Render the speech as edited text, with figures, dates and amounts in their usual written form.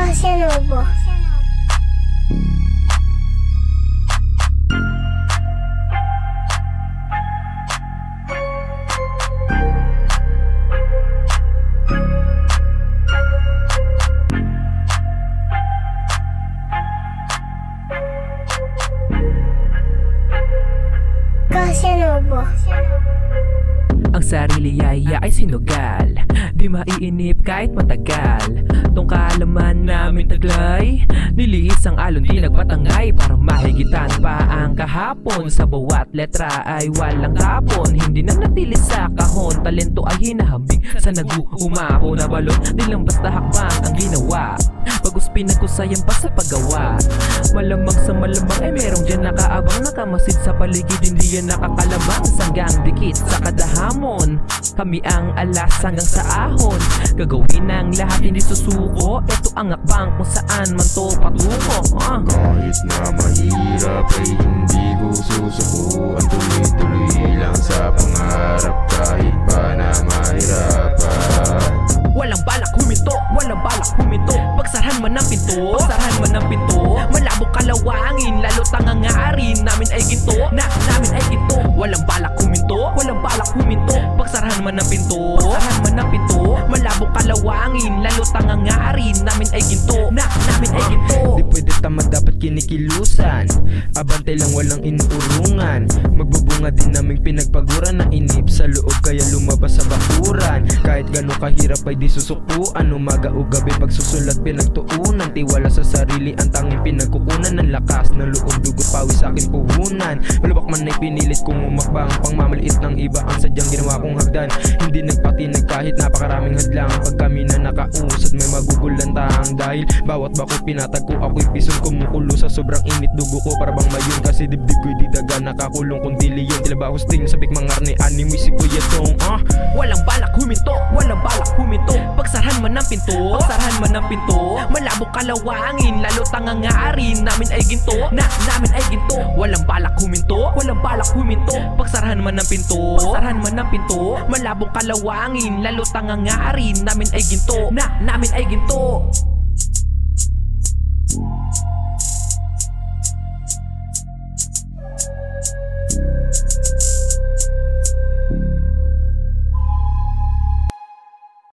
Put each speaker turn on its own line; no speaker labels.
Casanovo. Casanovo.
Ang sarili ay sinugal, di maiinip kahit matagal. Tong kaalaman namin taglay, nilihis ang alon di nagpatangay. Para mahigitan pa ang kahapon, sa bawat letra ay walang tapon. Hindi na natili sa kahon, talento ay hinahambing sa nag-uumapo na balon. Di lang basta hakbang ang ginawa, bagus pinagkusayan pa sa paggawa. Malamang sa malamang ay merong dyan nakaabang, nakamasid sa paligid, hindi yan nakakalabang. Sanggang dikit sa kadahamon, kami ang alas hanggang sa ahon. Gagawin ang lahat, hindi susuko. Ito ang akbang kung saan man to patungo.
Kahit na mahirap ay hindi ko susukuan. Tuloy-tuloy lang sa pangarap kahit pa na mahirapan.
Walang balak huminto, walang balak huminto. Pagsarhan man ng pinto, pagsarhan man ng pinto. Malabong kalawangin, lalo tangangarin. Namin ay ginto, namin ay ginto. Walang balak huminto, walang balak huminto. Pagsarhan man ng pinto, pagsarhan man ng pinto. Malabong kalawangin, lalo tangangarin. Namin ay ginto, namin ay ginto.
Di pwede tamad, dapat kinikilusan. Abante lang, walang inuurungan. Magbubunga din naming pinagpaguran na inip sa loob, kaya lumabas sa bakuran. Kahit gano'ng kahirap ay di susukuan. Umaga o gabi pagsusulat pinagtuunan. Tiwala sa sarili ang tanging pinagkukunan. Ng lakas ng loob, dugot pawis sa aking puhunan. Malubak man ay pinilit kong umakbang. Pangmamaliit ng iba ang sadyang ginawa kong hagdan. Hindi nagpatinag kahit napakaraming hadlang. Pag kami na nakausad may magugulantang. Dahil bawat bako pinatag ko, ako'y pison kumukulo sa sobrang init. Dugo ko para bang mayon, kasi dibdib ko'y di daga. Nakakulong kung dili yun, tila ba husting sa bigmangar ni anime si Kuya Tong.
Walang balak huminto, walang balak huminto. Pagsarhan man ng pinto, pagsarhan man ng pinto. Malabong kalawangin, lalo tangangarin. Namin ay ginto, namin ay ginto. Walang balak huminto, walang balak huminto. Pagsarhan man ng pinto, pagsarhan man ng pinto. Malabong kalawangin, lalo tangangarin. Namin ay ginto, namin ay ginto.